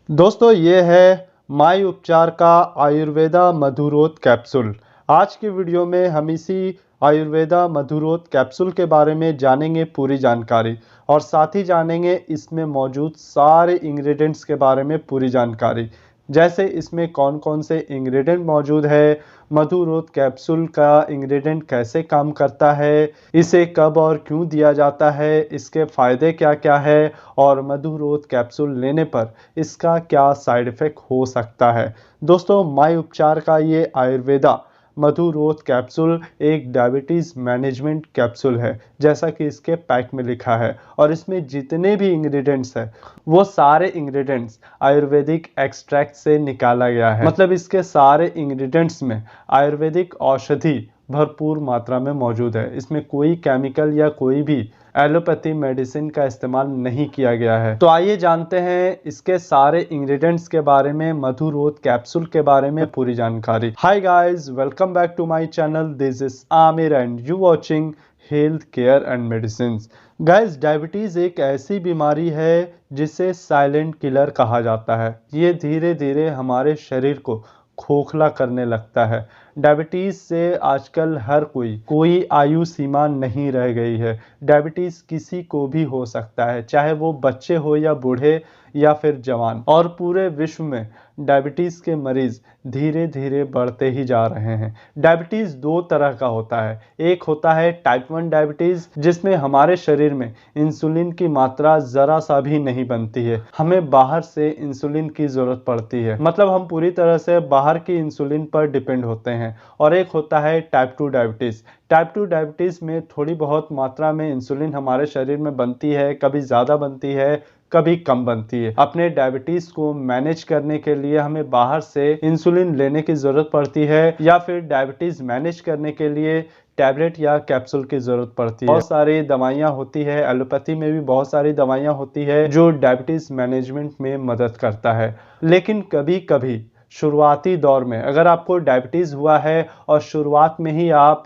दोस्तों ये है माई उपचार का आयुर्वेदा मधुरोध कैप्सूल। आज की वीडियो में हम इसी आयुर्वेदा मधुरोध कैप्सूल के बारे में जानेंगे पूरी जानकारी, और साथ ही जानेंगे इसमें मौजूद सारे इंग्रेडिएंट्स के बारे में पूरी जानकारी, जैसे इसमें कौन कौन से इंग्रेडिएंट मौजूद है, मधुरोध कैप्सूल का इंग्रेडिएंट कैसे काम करता है, इसे कब और क्यों दिया जाता है, इसके फायदे क्या क्या है, और मधुरोध कैप्सूल लेने पर इसका क्या साइड इफेक्ट हो सकता है। दोस्तों माई उपचार का ये आयुर्वेदा मधुरोध कैप्सूल एक डायबिटीज़ मैनेजमेंट कैप्सूल है, जैसा कि इसके पैक में लिखा है, और इसमें जितने भी इंग्रेडिएंट्स हैं वो सारे इंग्रेडिएंट्स आयुर्वेदिक एक्सट्रैक्ट से निकाला गया है। मतलब इसके सारे इंग्रेडिएंट्स में आयुर्वेदिक औषधि भरपूर मात्रा में मौजूद है। इसमें कोई केमिकल या कोई भी एलोपैथी मेडिसिन का इस्तेमाल नहीं किया गया है। तो आइए जानते हैं इसके सारे इंग्रेडिएंट्स के बारे में, मधुरोध कैप्सूल के बारे में पूरी जानकारी। Hi guys, welcome back to my channel. This is Aamir and you watching health care and medicine. Guys, diabetes एक ऐसी बीमारी है जिसे साइलेंट किलर कहा जाता है। ये धीरे धीरे हमारे शरीर को खोखला करने लगता है। डायबिटीज़ से आजकल हर कोई आयु सीमा नहीं रह गई है। डायबिटीज़ किसी को भी हो सकता है, चाहे वो बच्चे हो या बूढ़े या फिर जवान। और पूरे विश्व में डायबिटीज़ के मरीज धीरे धीरे बढ़ते ही जा रहे हैं। डायबिटीज़ दो तरह का होता है। एक होता है टाइप 1 डायबिटीज़, जिसमें हमारे शरीर में इंसुलिन की मात्रा ज़रा सा भी नहीं बनती है, हमें बाहर से इंसुलिन की ज़रूरत पड़ती है। मतलब हम पूरी तरह से बाहर की इंसुलिन पर डिपेंड होते हैं। और एक होता है टाइप 2 डायबिटीज़। टाइप 2 डायबिटीज़ में थोड़ी बहुत मात्रा में इंसुलिन हमारे शरीर में बनती है, कभी ज़्यादा बनती है, कभी कम बनती है। अपने डायबिटीज़ को मैनेज करने के लिए हमें बाहर से इंसुलिन लेने की ज़रूरत पड़ती है, या फिर डायबिटीज़ मैनेज करने के लिए टैबलेट या कैप्सूल की ज़रूरत पड़ती है। बहुत सारी दवाइयाँ होती है, एलोपैथी में भी बहुत सारी दवाइयाँ होती है जो डायबिटीज़ मैनेजमेंट में मदद करता है। लेकिन कभी कभी शुरुआती दौर में अगर आपको डायबिटीज़ हुआ है और शुरुआत में ही आप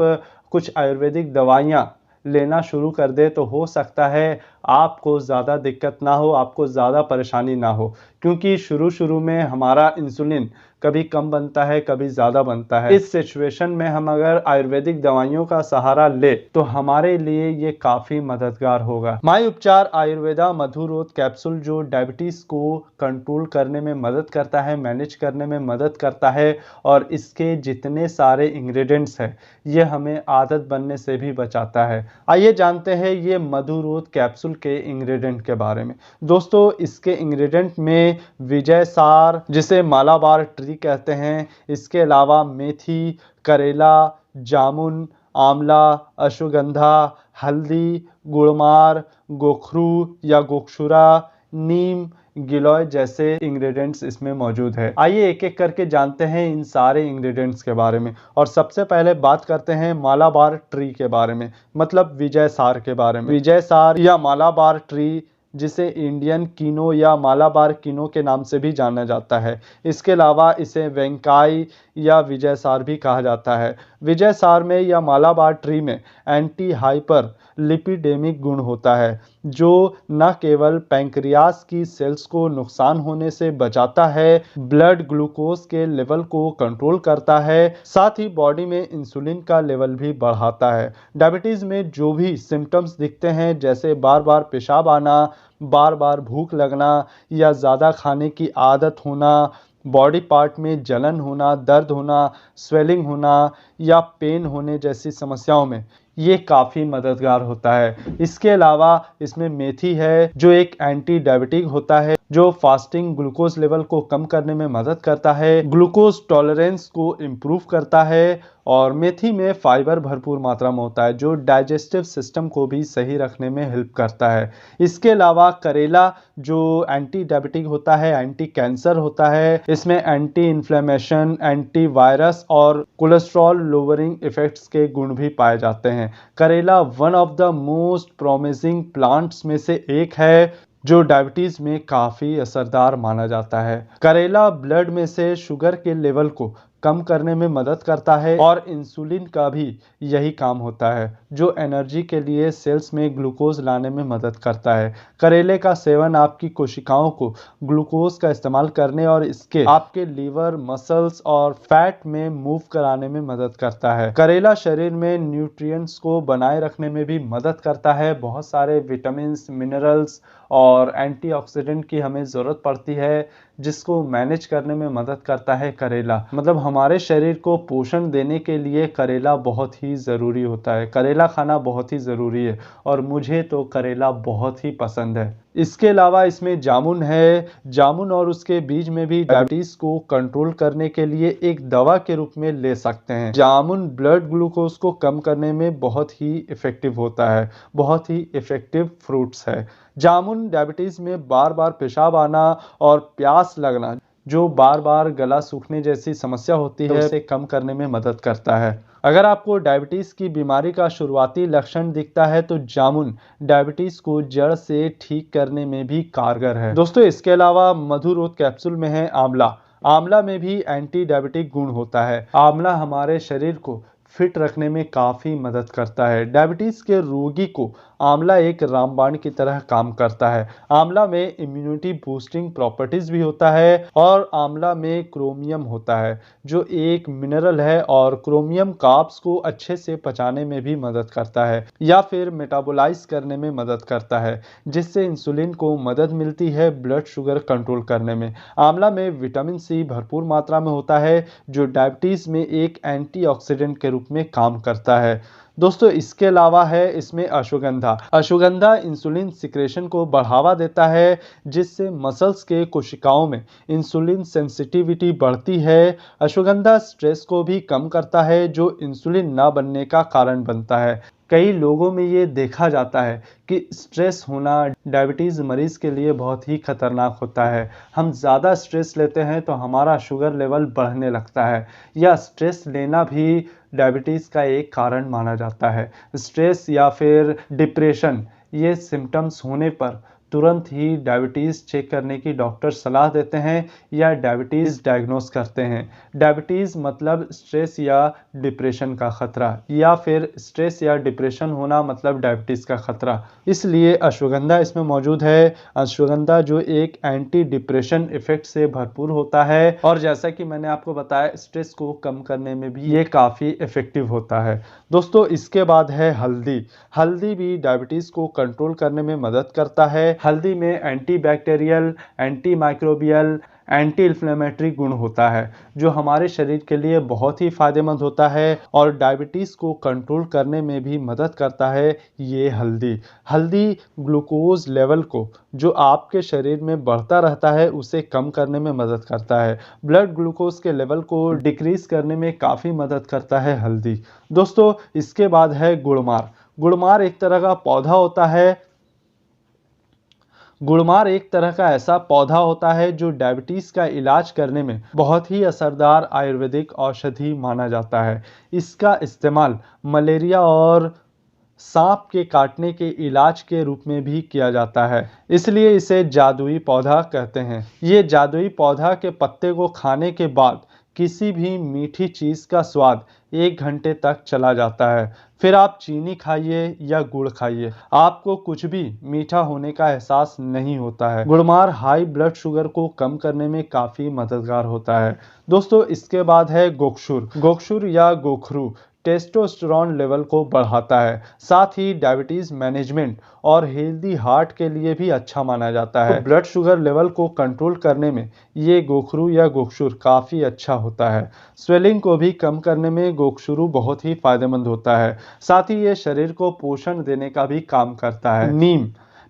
कुछ आयुर्वेदिक दवाइयाँ लेना शुरू कर दे, तो हो सकता है आपको ज़्यादा दिक्कत ना हो, आपको ज़्यादा परेशानी ना हो, क्योंकि शुरू में हमारा इंसुलिन कभी कम बनता है, कभी ज़्यादा बनता है। इस सिचुएशन में हम अगर आयुर्वेदिक दवाइयों का सहारा ले तो हमारे लिए ये काफ़ी मददगार होगा। माई उपचार आयुर्वेदा मधुरोध कैप्सूल जो डायबिटीज़ को कंट्रोल करने में मदद करता है, मैनेज करने में मदद करता है, और इसके जितने सारे इंग्रेडिएंट्स हैं ये हमें आदत बनने से भी बचाता है। आइए जानते हैं ये मधुरोध कैप्सूल के इंग्रेडिएंट के बारे में। दोस्तों इसके इंग्रेडिएंट में विजय सार, जिसे मालाबार ट्री कहते हैं, इसके अलावा मेथी, करेला, जामुन, आंवला, अश्वगंधा, हल्दी, गुड़मार, गोखरू या गोक्षुरा, नीम, गिलोय जैसे इंग्रेडिएंट्स इसमें मौजूद है। आइए एक एक करके जानते हैं इन सारे इंग्रेडिएंट्स के बारे में। और सबसे पहले बात करते हैं मालाबार ट्री के बारे में, मतलब विजय सार के बारे में। विजय सार या मालाबार ट्री, जिसे इंडियन किनो या मालाबार किनो के नाम से भी जाना जाता है। इसके अलावा इसे वेंकाई या विजय सार भी कहा जाता है। विजय सार में या मालाबार ट्री में एंटी हाइपर लिपिडेमिक गुण होता है, जो न केवल पैंक्रियास की सेल्स को नुकसान होने से बचाता है, ब्लड ग्लूकोज के लेवल को कंट्रोल करता है, साथ ही बॉडी में इंसुलिन का लेवल भी बढ़ाता है। डायबिटीज़ में जो भी सिम्टम्स दिखते हैं, जैसे बार बार पेशाब आना, बार बार भूख लगना, या ज़्यादा खाने की आदत होना, बॉडी पार्ट में जलन होना, दर्द होना, स्वेलिंग होना, या पेन होने जैसी समस्याओं में ये काफ़ी मददगार होता है। इसके अलावा इसमें मेथी है, जो एक एंटी डायबिटिक होता है, जो फास्टिंग ग्लूकोज लेवल को कम करने में मदद करता है, ग्लूकोज टॉलरेंस को इम्प्रूव करता है, और मेथी में फाइबर भरपूर मात्रा में होता है, जो डाइजेस्टिव सिस्टम को भी सही रखने में हेल्प करता है। इसके अलावा करेला जो एंटी डायबिटिक होता है, एंटी कैंसर होता है, इसमें एंटी इन्फ्लेमेशन, एंटी वायरस और कोलेस्ट्रॉल लोअरिंग इफेक्ट्स के गुण भी पाए जाते हैं। करेला one of the most promising plants में से एक है, जो डायबिटीज में काफ़ी असरदार माना जाता है। करेला ब्लड में से शुगर के लेवल को कम करने में मदद करता है और इंसुलिन का भी यही काम होता है जो एनर्जी के लिए सेल्स में ग्लूकोज लाने में मदद करता है। करेले का सेवन आपकी कोशिकाओं को ग्लूकोज का इस्तेमाल करने और इसके आपके लीवर, मसल्स और फैट में मूव कराने में मदद करता है। करेला शरीर में न्यूट्रिएंट्स को बनाए रखने में भी मदद करता है। बहुत सारे विटामिन, मिनरल्स और एंटीऑक्सीडेंट की हमें ज़रूरत पड़ती है जिसको मैनेज करने में मदद करता है करेला। मतलब हमारे शरीर को पोषण देने के लिए करेला बहुत ही ज़रूरी होता है। करेला खाना बहुत ही ज़रूरी है और मुझे तो करेला बहुत ही पसंद है। इसके अलावा इसमें जामुन है। जामुन और उसके बीज में भी डायबिटीज़ को कंट्रोल करने के लिए एक दवा के रूप में ले सकते हैं। जामुन ब्लड ग्लूकोज को कम करने में बहुत ही इफ़ेक्टिव होता है। बहुत ही इफ़ेक्टिव फ्रूट्स है। जामुन डायबिटीज़ में बार बार पेशाब आना और प्यास लगना, जो बार बार गला सूखने जैसी समस्या होती है, उसे कम करने में मदद करता है। अगर आपको डायबिटीज़ की बीमारी का शुरुआती लक्षण दिखता है तो जामुन डायबिटीज़ को जड़ से ठीक करने में भी कारगर है। दोस्तों, इसके अलावा मधुरोध कैप्सूल में है आंवला। आंवला में भी एंटी डायबिटिक गुण होता है। आंवला हमारे शरीर को फिट रखने में काफ़ी मदद करता है। डायबिटीज़ के रोगी को आंवला एक रामबाण की तरह काम करता है। आंवला में इम्यूनिटी बूस्टिंग प्रॉपर्टीज़ भी होता है और आंवला में क्रोमियम होता है जो एक मिनरल है और क्रोमियम कार्ब्स को अच्छे से पचाने में भी मदद करता है या फिर मेटाबोलाइज करने में मदद करता है, जिससे इंसुलिन को मदद मिलती है ब्लड शुगर कंट्रोल करने में। आंवला में विटामिन सी भरपूर मात्रा में होता है जो डायबिटीज़ में एक एंटीऑक्सीडेंट के रूप में काम करता है। दोस्तों, इसके अलावा है इसमें अश्वगंधा। अश्वगंधा इंसुलिन सिक्रेशन को बढ़ावा देता है जिससे मसल्स के कोशिकाओं में इंसुलिन सेंसिटिविटी बढ़ती है। अश्वगंधा स्ट्रेस को भी कम करता है जो इंसुलिन ना बनने का कारण बनता है। कई लोगों में ये देखा जाता है कि स्ट्रेस होना डायबिटीज़ मरीज़ के लिए बहुत ही खतरनाक होता है। हम ज़्यादा स्ट्रेस लेते हैं तो हमारा शुगर लेवल बढ़ने लगता है या स्ट्रेस लेना भी डायबिटीज़ का एक कारण माना जाता है। स्ट्रेस या फिर डिप्रेशन, ये सिम्टम्स होने पर तुरंत ही डायबिटीज़ चेक करने की डॉक्टर सलाह देते हैं या डायबिटीज़ डायग्नोस करते हैं। डायबिटीज़ मतलब स्ट्रेस या डिप्रेशन का खतरा, या फिर स्ट्रेस या डिप्रेशन होना मतलब डायबिटीज़ का खतरा। इसलिए अश्वगंधा इसमें मौजूद है। अश्वगंधा जो एक एंटी डिप्रेशन इफेक्ट से भरपूर होता है और जैसा कि मैंने आपको बताया स्ट्रेस को कम करने में भी ये काफ़ी इफेक्टिव होता है। दोस्तों, इसके बाद है हल्दी। हल्दी भी डायबिटीज़ को कंट्रोल करने में मदद करता है। हल्दी में anti bacterial, anti microbial, anti inflammatory गुण होता है जो हमारे शरीर के लिए बहुत ही फायदेमंद होता है और डायबिटीज़ को कंट्रोल करने में भी मदद करता है ये हल्दी। हल्दी ग्लूकोज लेवल को जो आपके शरीर में बढ़ता रहता है उसे कम करने में मदद करता है। ब्लड ग्लूकोज के लेवल को डिक्रीज करने में काफ़ी मदद करता है हल्दी। दोस्तों, इसके बाद है गुड़मार। गुड़मार एक तरह का पौधा होता है। गुड़मार एक तरह का ऐसा पौधा होता है जो डायबिटीज़ का इलाज करने में बहुत ही असरदार आयुर्वेदिक औषधि माना जाता है। इसका इस्तेमाल मलेरिया और सांप के काटने के इलाज के रूप में भी किया जाता है, इसलिए इसे जादुई पौधा कहते हैं। ये जादुई पौधा के पत्ते को खाने के बाद किसी भी मीठी चीज़ का स्वाद 1 घंटे तक चला जाता है। फिर आप चीनी खाइए या गुड़ खाइए, आपको कुछ भी मीठा होने का एहसास नहीं होता है। गुड़मार हाई ब्लड शुगर को कम करने में काफ़ी मददगार होता है। दोस्तों, इसके बाद है गोक्षुर। गोक्षुर या गोखरू टेस्टोस्टेरोन लेवल को बढ़ाता है, साथ ही डायबिटीज़ मैनेजमेंट और हेल्दी हार्ट के लिए भी अच्छा माना जाता है। तो ब्लड शुगर लेवल को कंट्रोल करने में ये गोखरू या गोक्षुर काफ़ी अच्छा होता है। स्वेलिंग को भी कम करने में गोक्षुरू बहुत ही फायदेमंद होता है। साथ ही ये शरीर को पोषण देने का भी काम करता है।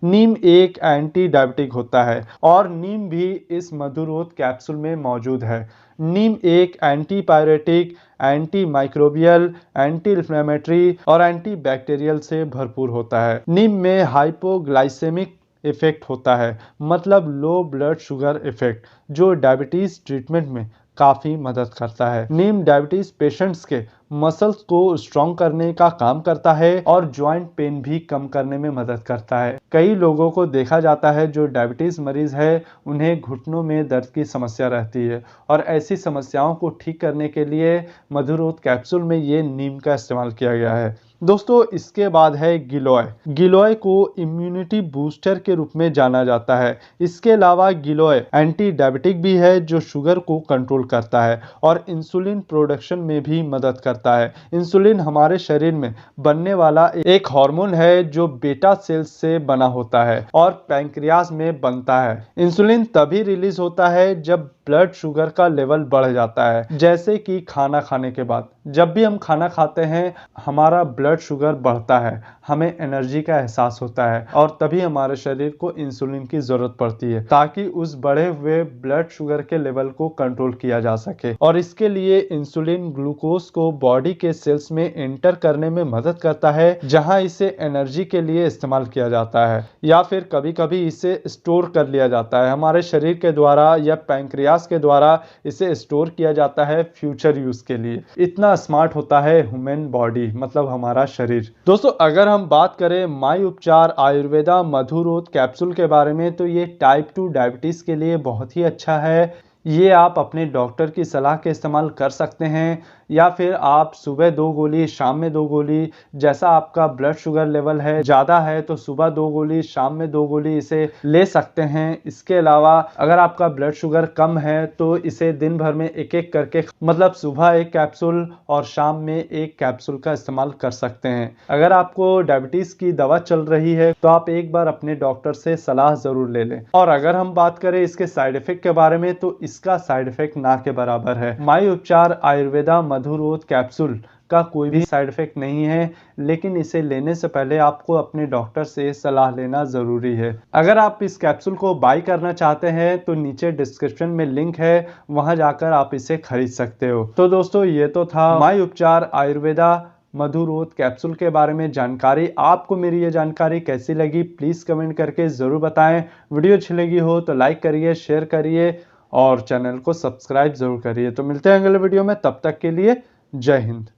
नीम एक एंटी डायबिटिक होता है और नीम भी इस मधुरोध कैप्सूल में मौजूद है। नीम एक anti pyretic, anti microbial, anti inflammatory और एंटी बैक्टीरियल से भरपूर होता है। नीम में हाइपोग्लाइसेमिक इफेक्ट होता है, मतलब लो ब्लड शुगर इफेक्ट, जो डायबिटीज़ ट्रीटमेंट में काफ़ी मदद करता है। नीम डायबिटीज़ पेशेंट्स के मसल्स को स्ट्रॉन्ग करने का काम करता है और जॉइंट पेन भी कम करने में मदद करता है। कई लोगों को देखा जाता है जो डायबिटीज मरीज है उन्हें घुटनों में दर्द की समस्या रहती है और ऐसी समस्याओं को ठीक करने के लिए मधुरोध कैप्सूल में ये नीम का इस्तेमाल किया गया है। दोस्तों इसके बाद है गिलोय। गिलोय को इम्यूनिटी बूस्टर के रूप में जाना जाता है। इसके अलावा गिलोय एंटी डायबिटिक भी है जो शुगर को कंट्रोल करता है और इंसुलिन प्रोडक्शन में भी मदद करता है। इंसुलिन हमारे शरीर में बनने वाला एक हार्मोन है जो बेटा सेल्स से बना होता है और पैंक्रियाज में बनता है। इंसुलिन तभी रिलीज होता है जब ब्लड शुगर का लेवल बढ़ जाता है, जैसे कि खाना खाने के बाद। जब भी हम खाना खाते हैं हमारा ब्लड शुगर बढ़ता है, हमें एनर्जी का एहसास होता है और तभी हमारे शरीर को इंसुलिन की जरूरत पड़ती है ताकि उस बढ़े हुए ब्लड शुगर के लेवल को कंट्रोल किया जा सके। और इसके लिए इंसुलिन ग्लूकोज को बॉडी के सेल्स में एंटर करने में मदद करता है जहां इसे एनर्जी के लिए इस्तेमाल किया जाता है या फिर कभी कभी इसे स्टोर कर लिया जाता है हमारे शरीर के द्वारा या पैंक्रियाज के द्वारा इसे स्टोर किया जाता है फ्यूचर यूज के लिए। इतना स्मार्ट होता है ह्यूमन बॉडी मतलब हमारा शरीर। दोस्तों अगर हम बात करें माई उपचार आयुर्वेदा मधुरोध कैप्सूल के बारे में तो ये टाइप 2 डायबिटीज के लिए बहुत ही अच्छा है। ये आप अपने डॉक्टर की सलाह के इस्तेमाल कर सकते हैं या फिर आप सुबह 2 गोली शाम में 2 गोली, जैसा आपका ब्लड शुगर लेवल है ज़्यादा है तो सुबह 2 गोली शाम में 2 गोली इसे ले सकते हैं। इसके अलावा अगर आपका ब्लड शुगर कम है तो इसे दिन भर में एक एक करके मतलब सुबह 1 कैप्सूल और शाम में 1 कैप्सूल का इस्तेमाल कर सकते हैं। अगर आपको डायबिटीज की दवा चल रही है तो आप एक बार अपने डॉक्टर से सलाह जरूर ले लें। और अगर हम बात करें इसके साइड इफेक्ट के बारे में तो इसका साइड इफेक्ट ना के बराबर है। माई उपचार आयुर्वेदा मधुरोध कैप्सूल का कोई भी साइड इफेक्ट नहीं है, लेकिन इसे लेने से पहले आपको अपने डॉक्टर से सलाह लेना जरूरी है। अगर आप इस कैप्सूल को बाय करना चाहते हैं तो नीचे डिस्क्रिप्शन में लिंक है, वहां जाकर आप इसे खरीद सकते हो। तो दोस्तों ये तो था माई उपचार आयुर्वेदा मधुरोध कैप्सूल के बारे में जानकारी। आपको मेरी ये जानकारी कैसी लगी प्लीज कमेंट करके जरूर बताएं। वीडियो अच्छी लगी हो तो लाइक करिए, शेयर करिए और चैनल को सब्सक्राइब जरूर करिए। तो मिलते हैं अगले वीडियो में, तब तक के लिए जय हिंद।